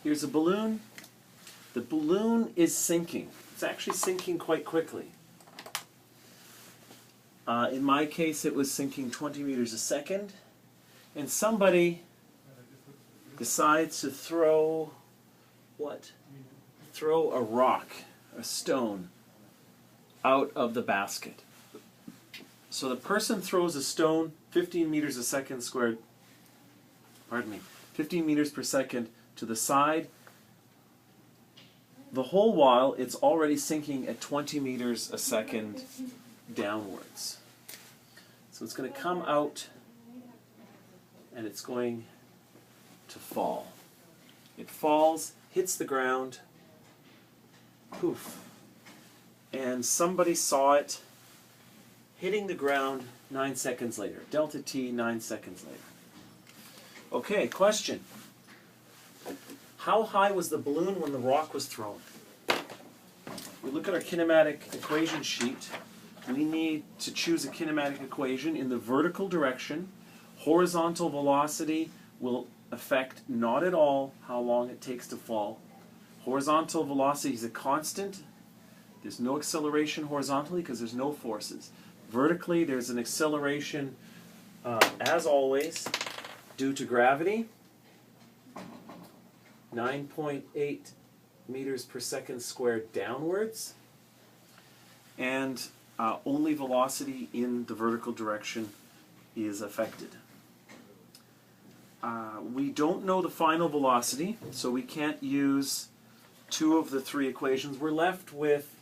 Here's a balloon. The balloon is sinking. It's actually sinking quite quickly. In my case, it was sinking 20 meters a second. And somebody decides to throw what? Throw a rock, a stone, out of the basket. So the person throws a stone 15 meters a second squared, 15 meters per second to the side. The whole while it's already sinking at 20 meters a second downwards. So it's going to come out and it's going to fall. It falls, hits the ground, poof. And somebody saw it hitting the ground 9 seconds later. Delta T 9 seconds later. Okay, question. How high was the balloon when the rock was thrown? We look at our kinematic equation sheet. We need to choose a kinematic equation in the vertical direction. Horizontal velocity will affect not at all how long it takes to fall. Horizontal velocity is a constant. There's no acceleration horizontally because there's no forces. Vertically, there's an acceleration, as always, due to gravity. 9.8 meters per second squared downwards. And only velocity in the vertical direction is affected. We don't know the final velocity, so we can't use two of the three equations. We're left with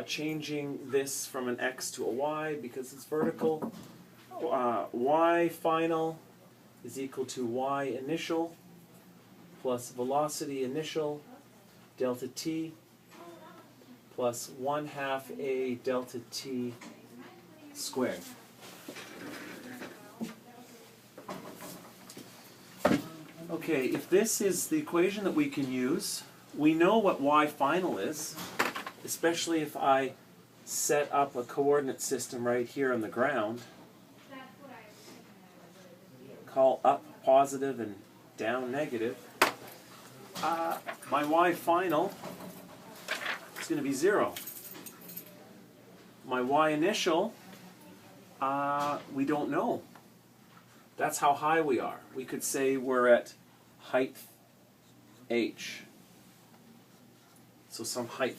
changing this from an x to a y because it's vertical. Y final is equal to y initial plus velocity initial delta t plus 1/2 a delta t squared. Okay, if this is the equation that we can use, we know what y final is, especially if I set up a coordinate system right here on the ground. Call up positive and down negative. My y final is going to be 0. My y initial, we don't know. That's how high we are. We could say we're at height h. So some height.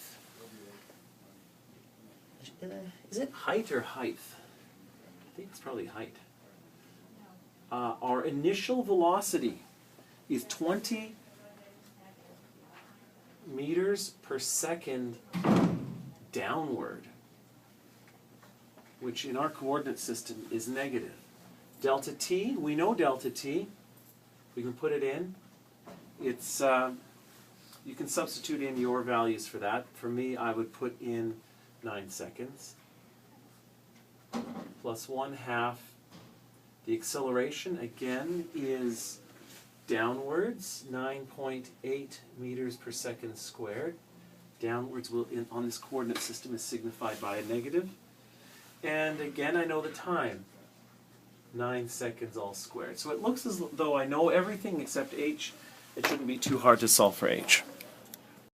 Is it height or height? I think it's probably height. Our initial velocity is 20 meters per second downward, which in our coordinate system is negative. Delta t, we know delta t. We can put it in. It's you can substitute in your values for that. For me, I would put in 9 seconds plus 1/2. The acceleration again is downwards, 9.8 meters per second squared. Downwards will on this coordinate system is signified by a negative. And again, I know the time. 9 seconds all squared. So it looks as though I know everything except h. It shouldn't be too hard to solve for h.